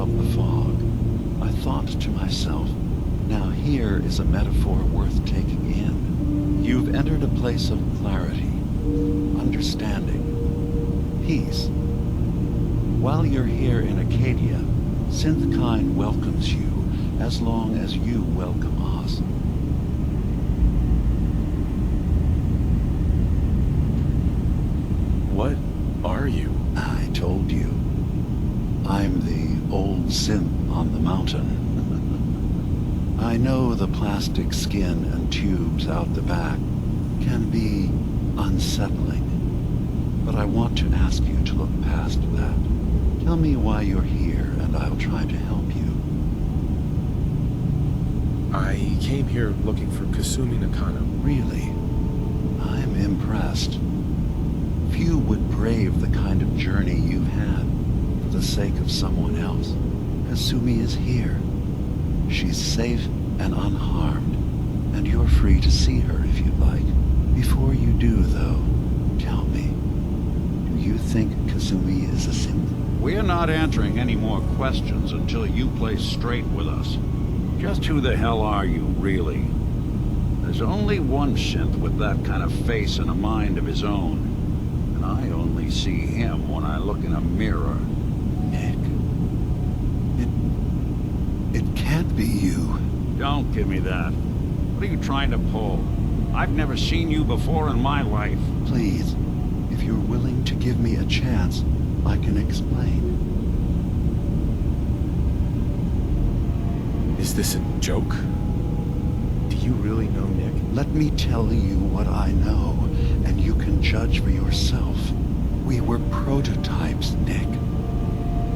off the fog, I thought to myself, now here is a metaphor worth taking in. You've entered a place of clarity, understanding, peace. While you're here in Acadia, Synthkind welcomes you as long as you welcome us. What are you? I told you. I'm the old synth on the mountain. I know the plastic skin and tubes out the back can be unsettling, but I want to ask you to look past that. Tell me why you're here, and I'll try to help you. I came here looking for Kasumi Nakano. Really? I'm impressed. Few would brave the kind of journey you've had for the sake of someone else. Kasumi is here. She's safe and unharmed, and you're free to see her if you'd like. Before you do, though, tell me, do you think Kasumi is a synth? We're not answering any more questions until you play straight with us. Just who the hell are you, really? There's only one synth with that kind of face and a mind of his own. And I only see him when I look in a mirror. Nick. It can't be you. Don't give me that. What are you trying to pull? I've never seen you before in my life. Please, if you're willing to give me a chance, I can explain. Is this a joke? Do you really know Nick? Let me tell you what I know, and you can judge for yourself. We were prototypes, Nick.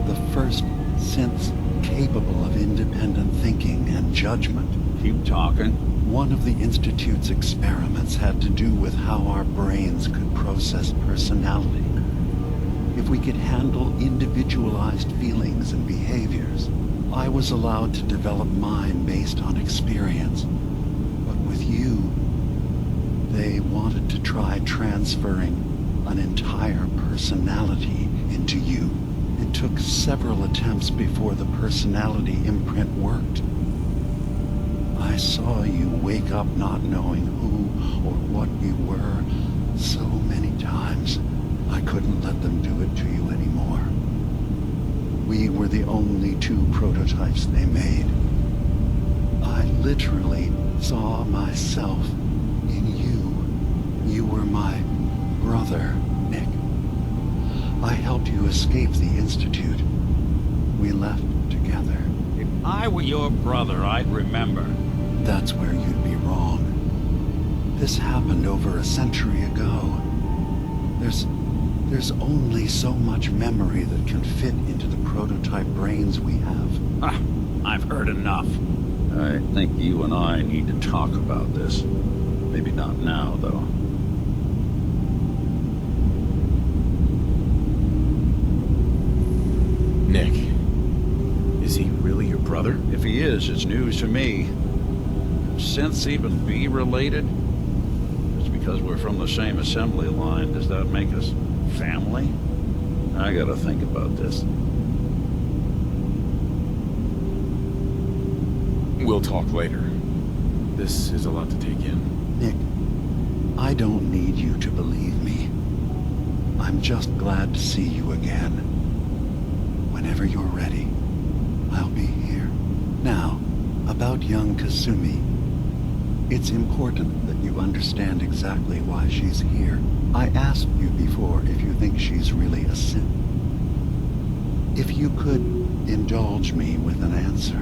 The first synths capable of independent thinking and judgment. Keep talking. One of the Institute's experiments had to do with how our brains could process personality. If we could handle individualized feelings and behaviors, I was allowed to develop mine based on experience. But with you, they wanted to try transferring an entire personality into you. It took several attempts before the personality imprint worked. I saw you wake up not knowing who or what you were so many times. I couldn't let them do it to you anymore. We were the only two prototypes they made. I literally saw myself in you. You were my brother, Nick. I helped you escape the Institute. We left together. If I were your brother, I'd remember. That's where you'd be wrong. This happened over a century ago. There's only so much memory that can fit into the prototype brains we have. Ah, I've heard enough. I think you and I need to talk about this. Maybe not now, though. Nick, is he really your brother? If he is, it's news to me. Can synths even be related? Just because we're from the same assembly line, does that make us family? I gotta think about this. We'll talk later. This is a lot to take in. Nick, I don't need you to believe me. I'm just glad to see you again. Whenever you're ready, I'll be here. Now, about young Kasumi. It's important that you understand exactly why she's here. I asked you before if you think she's really a synth. If you could indulge me with an answer.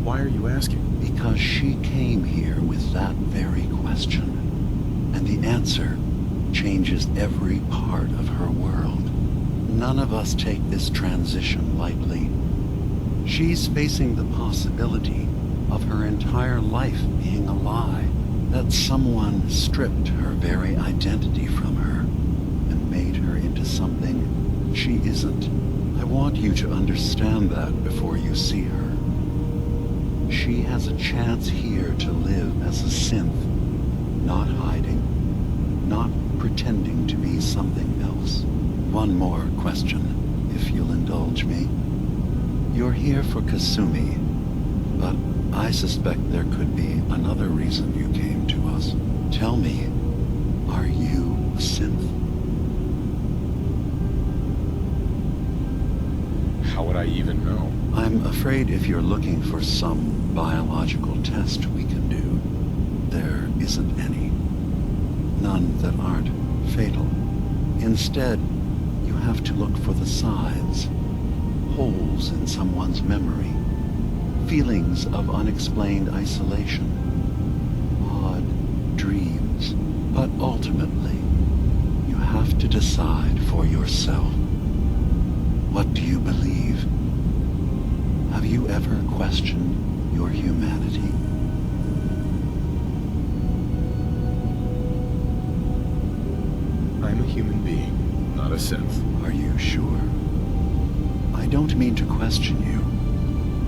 Why are you asking? Because she came here with that very question. And the answer changes every part of her world. None of us take this transition lightly. She's facing the possibility of her entire life being a lie, that someone stripped her very identity from her and made her into something she isn't. I want you to understand that before you see her. She has a chance here to live as a synth, not hiding, not pretending to be something else. One more question. if you'll indulge me. You're here for Kasumi, but I suspect there could be another reason you came to us. Tell me, are you a synth? How would I even know? I'm afraid if you're looking for some biological test we can do, there isn't any. None that aren't fatal. Instead, you have to look for the signs, holes in someone's memory, feelings of unexplained isolation, odd dreams. But ultimately, you have to decide for yourself. What do you believe? Have you ever questioned your humanity? I'm a human being, not a synth. Are you sure? I don't mean to question you,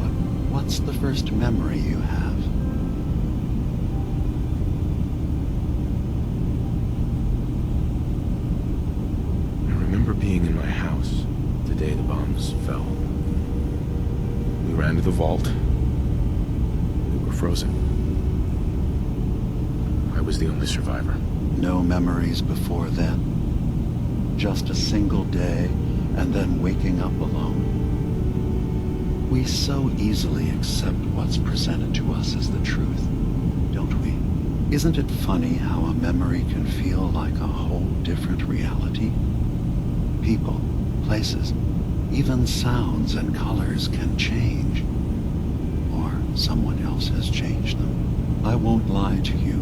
but what's the first memory you have? I remember being in my house the day the bombs fell. We ran to the vault. We were frozen. I was the only survivor. No memories before then? Just a single day, and then waking up alone? We so easily accept what's presented to us as the truth, don't we? Isn't it funny how a memory can feel like a whole different reality? People, places, even sounds and colors can change. Or someone else has changed them. I won't lie to you.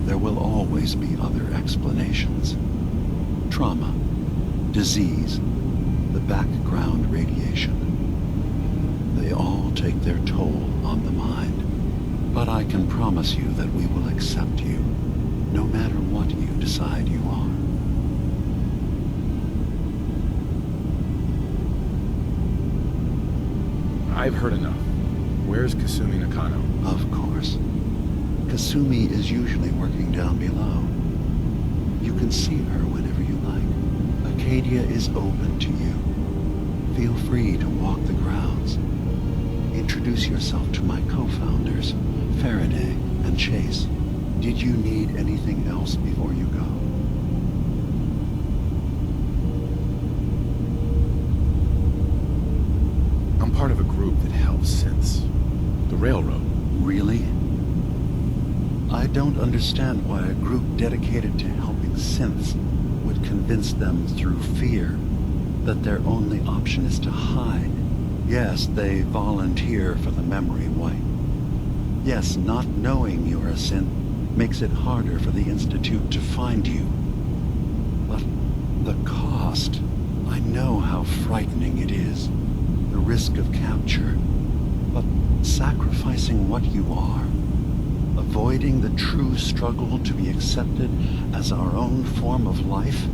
There will always be other explanations. Trauma, disease, the background radiation. They all take their toll on the mind. But I can promise you that we will accept you, no matter what you decide you are. I've heard enough. Where's Kasumi Nakano? Of course. Kasumi is usually working down below. You can see her whenever you like. Acadia is open to you. Feel free to walk the grounds. Introduce yourself to my co-founders, Faraday and Chase. Did you need anything else before you go? I'm part of a group that helps synths. The Railroad. Really? I don't understand why a group dedicated to helping synths would convince them through fear that their only option is to hide. Yes, they volunteer for the memory wipe. Yes, not knowing you're a synth makes it harder for the Institute to find you. But the cost, I know how frightening it is. The risk of capture. But sacrificing what you are, avoiding the true struggle to be accepted as our own form of life?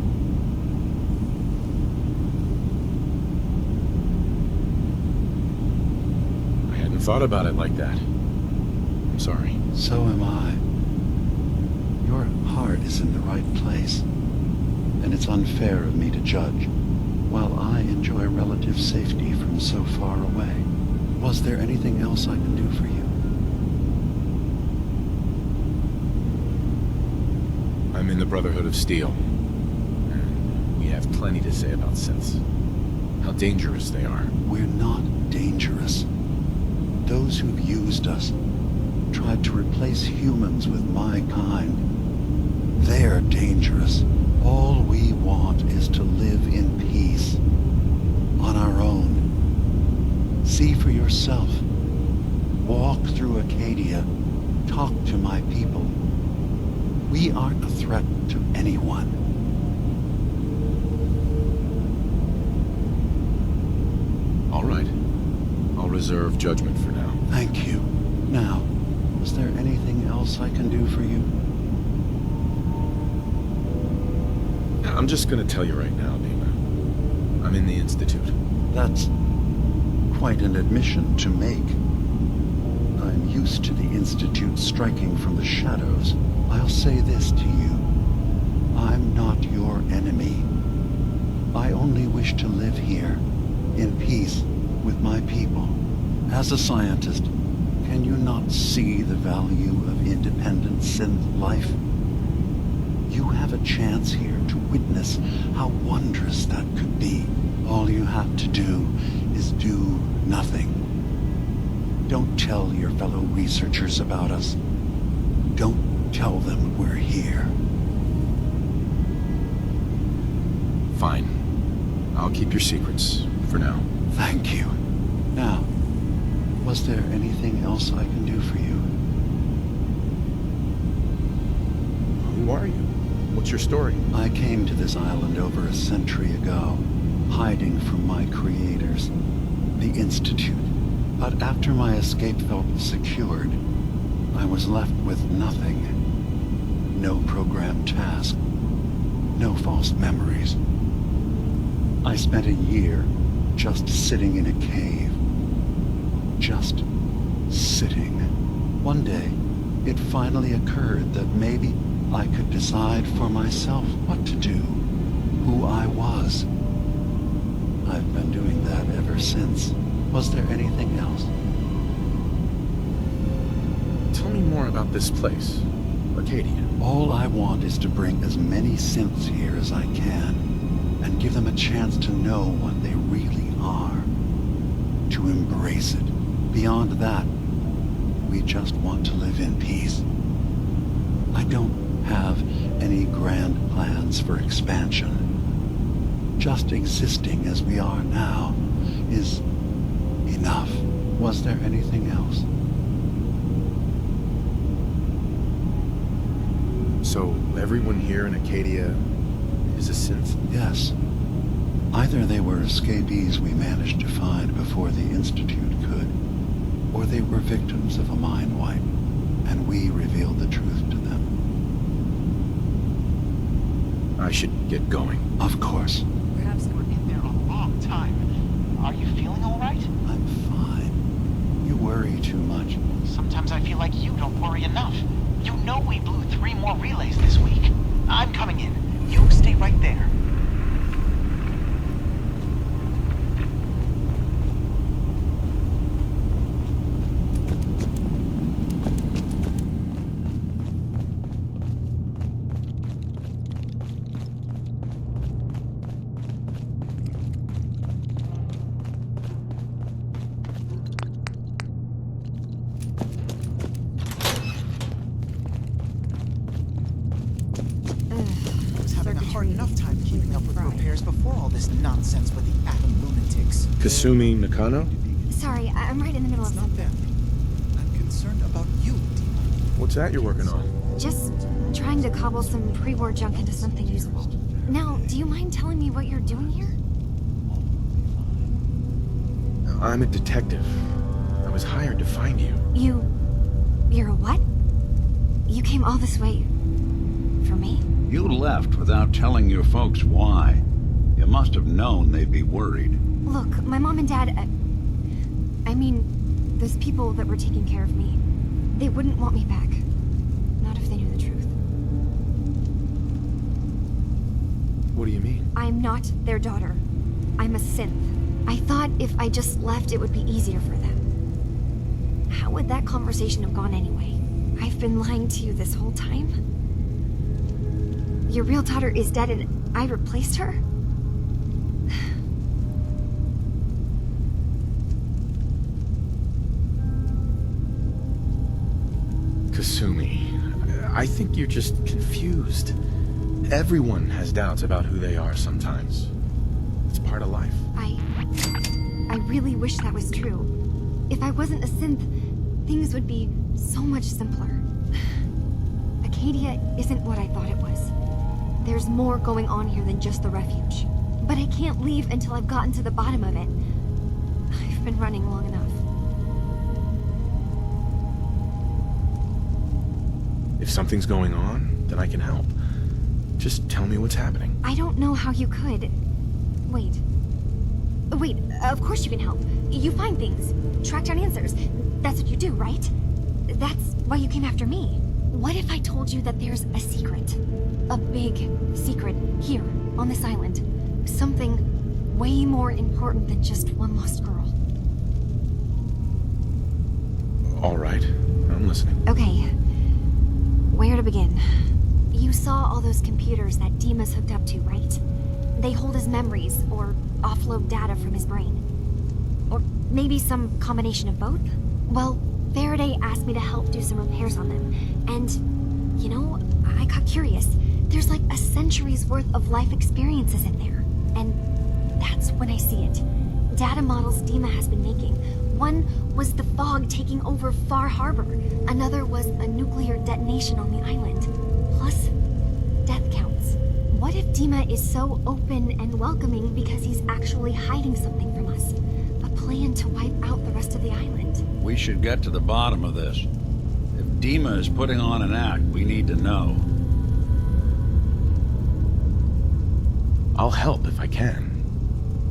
I hadn't thought about it like that. I'm sorry. So am I. Your heart is in the right place, and it's unfair of me to judge, while I enjoy relative safety from so far away. Was there anything else I can do for you? I'm in the Brotherhood of Steel. And we have plenty to say about synths. How dangerous they are. We're not dangerous. Those who've used us, tried to replace humans with my kind, they're dangerous. All we want is to live in peace, on our own. See for yourself. Walk through Acadia. Talk to my people. We aren't a threat to anyone. All right. I'll reserve judgment for now. Thank you. Now, is there anything else I can do for you? I'm just gonna tell you right now, Dima. I'm in the Institute. That's quite an admission to make. I'm used to the Institute striking from the shadows. I'll say this to you. I'm not your enemy. I only wish to live here, As a scientist, can you not see the value of independent synth life? You have a chance here to witness how wondrous that could be. All you have to do is do nothing. Don't tell your fellow researchers about us. Don't tell them we're here. Fine. I'll keep your secrets, for now. Thank you. Now, was there anything else I can do for you? Who are you? What's your story? I came to this island over a century ago, hiding from my creators, the Institute. But after my escape felt secured, I was left with nothing. No programmed task. No false memories. I spent a year just sitting in a cave. Just sitting. One day, it finally occurred that maybe I could decide for myself what to do, who I was. I've been doing that ever since. Was there anything else? Tell me more about this place, Arcadia. All I want is to bring as many synths here as I can, and give them a chance to know what they really are. To embrace it. Beyond that, we just want to live in peace. I don't have any grand plans for expansion. Just existing as we are now is enough. Was there anything else? So, everyone here in Acadia is a synth? Yes. Either they were escapees we managed to find before the Institute could, or they were victims of a mind wipe, and we revealed the truth to them. I should get going. Of course. Perhaps you were in there a long time. Are you feeling all right? I'm fine. You worry too much. Sometimes I feel like you don't worry enough. You know we blew 3 more relays this week. I'm coming in. You stay right there. Hard enough time keeping up with repairs before all this nonsense with the atom lunatics. Kasumi Nakano? Sorry, I'm right in the middle It's of not something. them. I'm concerned about you, Dima. What's that you're working on? Just trying to cobble some pre-war junk into something usable. Now, do you mind telling me what you're doing here? I'm a detective. I was hired to find you. You're a what? You came all this way for me? You left without telling your folks why. You must have known they'd be worried. Look, my mom and dad, I mean, those people that were taking care of me, they wouldn't want me back. Not if they knew the truth. What do you mean? I'm not their daughter. I'm a synth. I thought if I just left, it would be easier for them. How would that conversation have gone anyway? I've been lying to you this whole time? Your real daughter is dead and I replaced her? Kasumi, I think you're just confused. Everyone has doubts about who they are sometimes. It's part of life. I really wish that was true. If I wasn't a synth, things would be so much simpler. Acadia isn't what I thought it was. There's more going on here than just the refuge. But I can't leave until I've gotten to the bottom of it. I've been running long enough. If something's going on, then I can help. Just tell me what's happening. I don't know how you could. Wait, of course you can help. You find things, track down answers. That's what you do, right? That's why you came after me. What if I told you that there's a secret? A big secret here, on this island. Something way more important than just one lost girl. All right, I'm listening. Okay. Where to begin? You saw all those computers that Dima's hooked up to, right? They hold his memories, or offload data from his brain. Or maybe some combination of both? Well, Faraday asked me to help do some repairs on them, and, you know, I got curious. There's like a century's worth of life experiences in there, and that's when I see it. Data models Dima has been making. One was the fog taking over Far Harbor. Another was a nuclear detonation on the island. Plus, death counts. What if Dima is so open and welcoming because he's actually hiding something from us? A plan to wipe out the rest of the island. We should get to the bottom of this. If Dima is putting on an act, we need to know. I'll help if I can.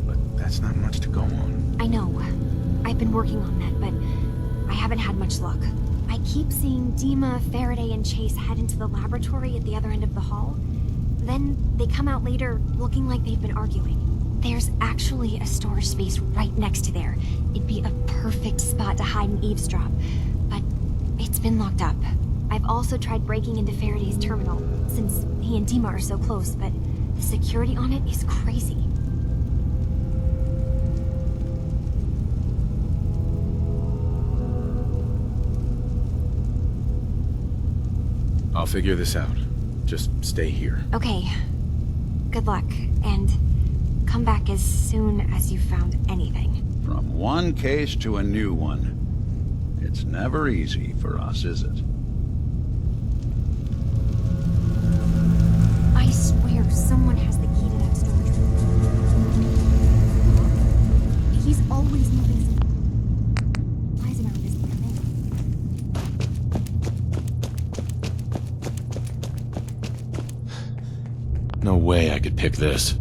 But that's not much to go on. I know. I've been working on that, but I haven't had much luck. I keep seeing Dima, Faraday, and Chase head into the laboratory at the other end of the hall. Then they come out later looking like they've been arguing. There's actually a storage space right next to there. It'd be a perfect spot to hide and eavesdrop, but it's been locked up. I've also tried breaking into Faraday's terminal, since he and Dima are so close, but the security on it is crazy. I'll figure this out. Just stay here. Okay. Good luck, and come back as soon as you've found anything. From one case to a new one. It's never easy for us, is it? I swear someone has the key to that storage room. He's always moving some flies around this thing. No way I could pick this.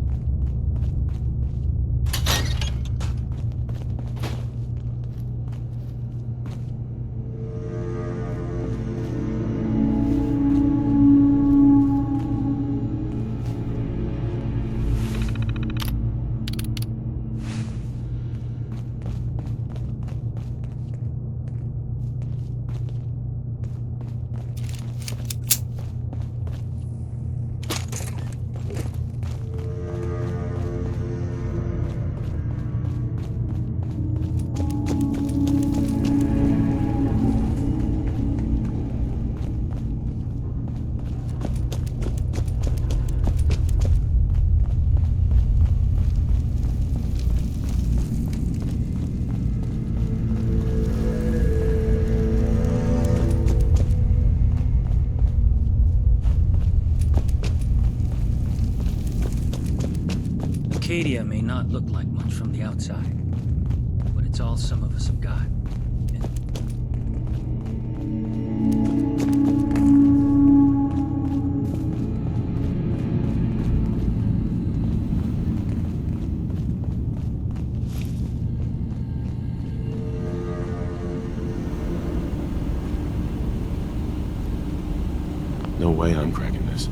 Acadia may not look like much from the outside, but it's all some of us have got. No way I'm cracking this.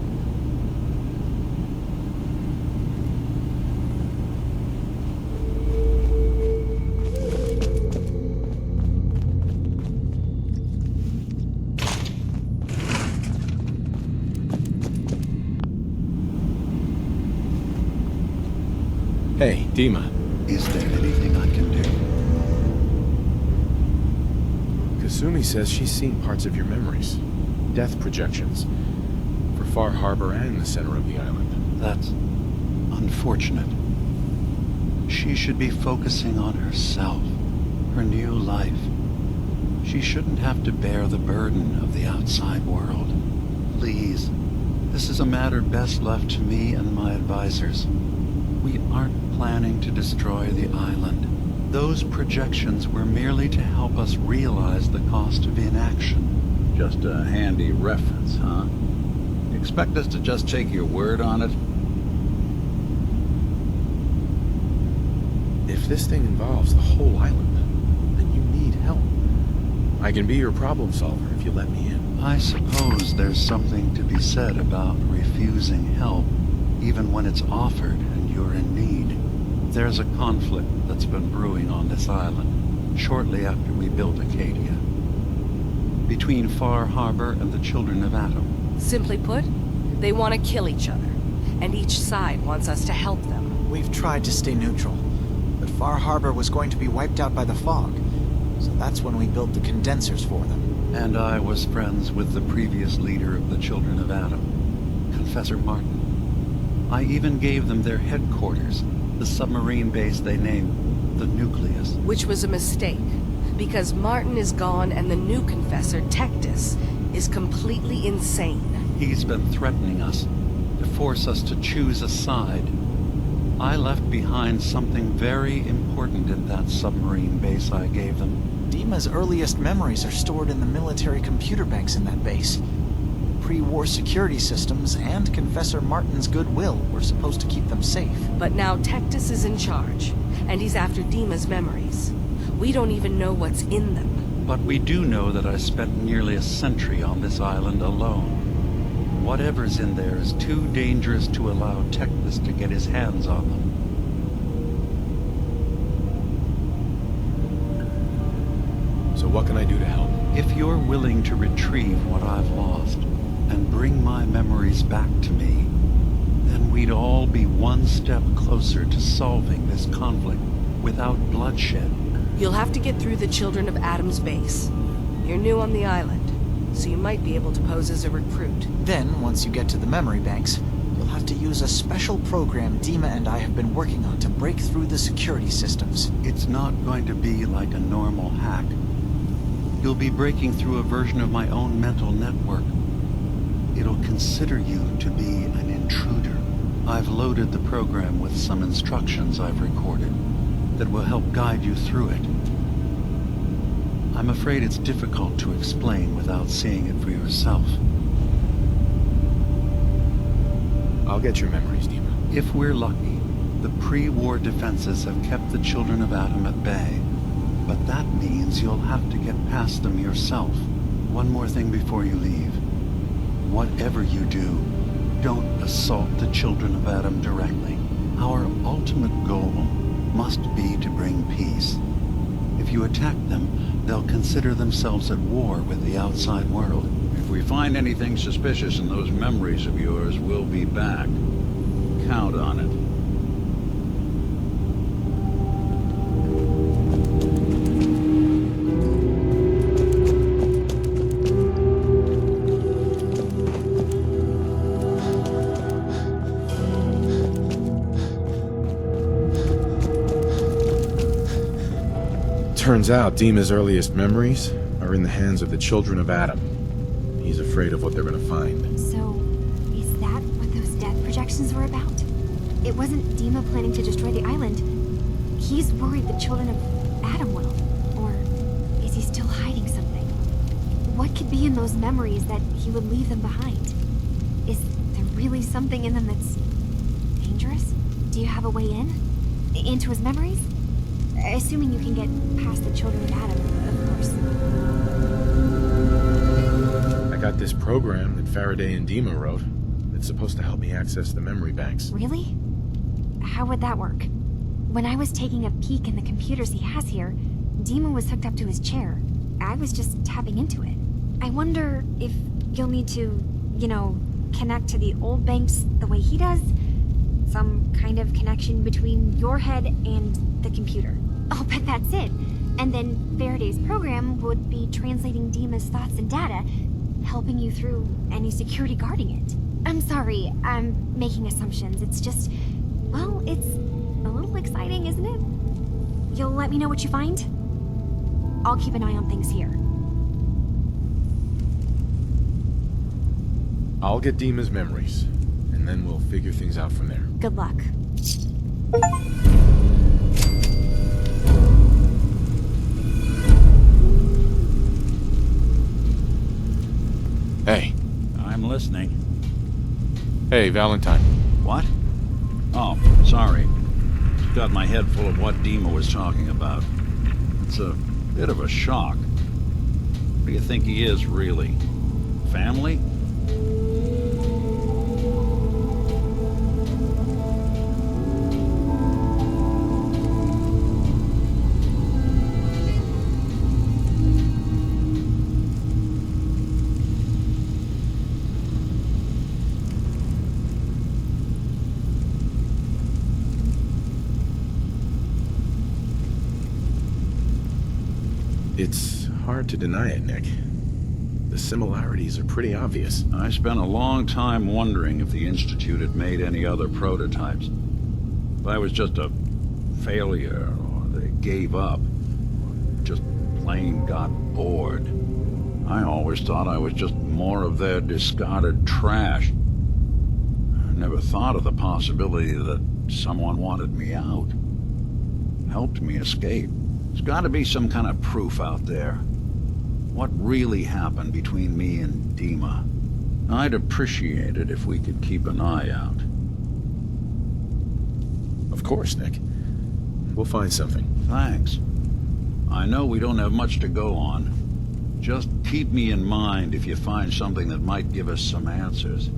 Hey, Dima. Is there anything I can do? Kasumi says she's seen parts of your memories. Death projections. For Far Harbor and the center of the island. That's unfortunate. She should be focusing on herself, her new life. She shouldn't have to bear the burden of the outside world. Please, this is a matter best left to me and my advisors. We aren't planning to destroy the island. Those projections were merely to help us realize the cost of inaction. Just a handy reference, huh? You expect us to just take your word on it? If this thing involves the whole island, then you need help. I can be your problem solver if you let me in. I suppose there's something to be said about refusing help, even when it's offered and you're in need. There's a conflict that's been brewing on this island, shortly after we built Acadia. between Far Harbor and the Children of Atom. Simply put, they want to kill each other, and each side wants us to help them. We've tried to stay neutral, but Far Harbor was going to be wiped out by the fog, so that's when we built the condensers for them. And I was friends with the previous leader of the Children of Atom, Confessor Martin. I even gave them their headquarters, the submarine base they named the Nucleus. Which was a mistake, because Martin is gone and the new Confessor, Tectus, is completely insane. He's been threatening us, to force us to choose a side. I left behind something very important at that submarine base I gave them. Dima's earliest memories are stored in the military computer banks in that base. Pre-war security systems and Confessor Martin's goodwill were supposed to keep them safe. But now Tectus is in charge, and he's after Dima's memories. We don't even know what's in them. But we do know that I spent nearly a century on this island alone. Whatever's in there is too dangerous to allow Tectus to get his hands on them. So what can I do to help? If you're willing to retrieve what I've lost and bring my memories back to me, then we'd all be one step closer to solving this conflict without bloodshed. You'll have to get through the Children of Atom's base. You're new on the island, so you might be able to pose as a recruit. Then, once you get to the memory banks, you'll have to use a special program Dima and I have been working on to break through the security systems. It's not going to be like a normal hack. You'll be breaking through a version of my own mental network. It'll consider you to be an intruder. I've loaded the program with some instructions I've recorded that will help guide you through it. I'm afraid it's difficult to explain without seeing it for yourself. I'll get your memories, Dima. If we're lucky, the pre-war defenses have kept the Children of Atom at bay. But that means you'll have to get past them yourself. One more thing before you leave. Whatever you do, don't assault the Children of Atom directly. Our ultimate goal must be to bring peace. If you attack them, they'll consider themselves at war with the outside world. If we find anything suspicious in those memories of yours, we'll be back. Count on it. Turns out Dima's earliest memories are in the hands of the Children of Atom. He's afraid of what they're gonna find. So, is that what those death projections were about? It wasn't Dima planning to destroy the island. He's worried the Children of Atom will. Or is he still hiding something? What could be in those memories that he would leave them behind? Is there really something in them that's dangerous? Do you have a way in? Into his memories? Assuming you can get past the Children of Atom, of course. I got this program that Faraday and Dima wrote. It's supposed to help me access the memory banks. Really? How would that work? When I was taking a peek in the computers he has here, Dima was hooked up to his chair. I was just tapping into it. I wonder if you'll need to, connect to the old banks the way he does? Some kind of connection between your head and the computer. I'll bet that's it. And then Faraday's program would be translating Dima's thoughts and data, helping you through any security guarding it. I'm sorry, I'm making assumptions. It's just, well, it's a little exciting, isn't it? You'll let me know what you find? I'll keep an eye on things here. I'll get Dima's memories, and then we'll figure things out from there. Good luck. Hey. I'm listening. Hey, Valentine. What? Oh, sorry. Got my head full of what Dima was talking about. It's a bit of a shock. What do you think he is, really? Family? It's hard to deny it, Nick. The similarities are pretty obvious. I spent a long time wondering if the Institute had made any other prototypes. If I was just a failure, or they gave up, or just plain got bored. I always thought I was just more of their discarded trash. I never thought of the possibility that someone wanted me out, helped me escape. There's got to be some kind of proof out there. What really happened between me and Dima? I'd appreciate it if we could keep an eye out. Of course, Nick. We'll find something. Thanks. I know we don't have much to go on. Just keep me in mind if you find something that might give us some answers.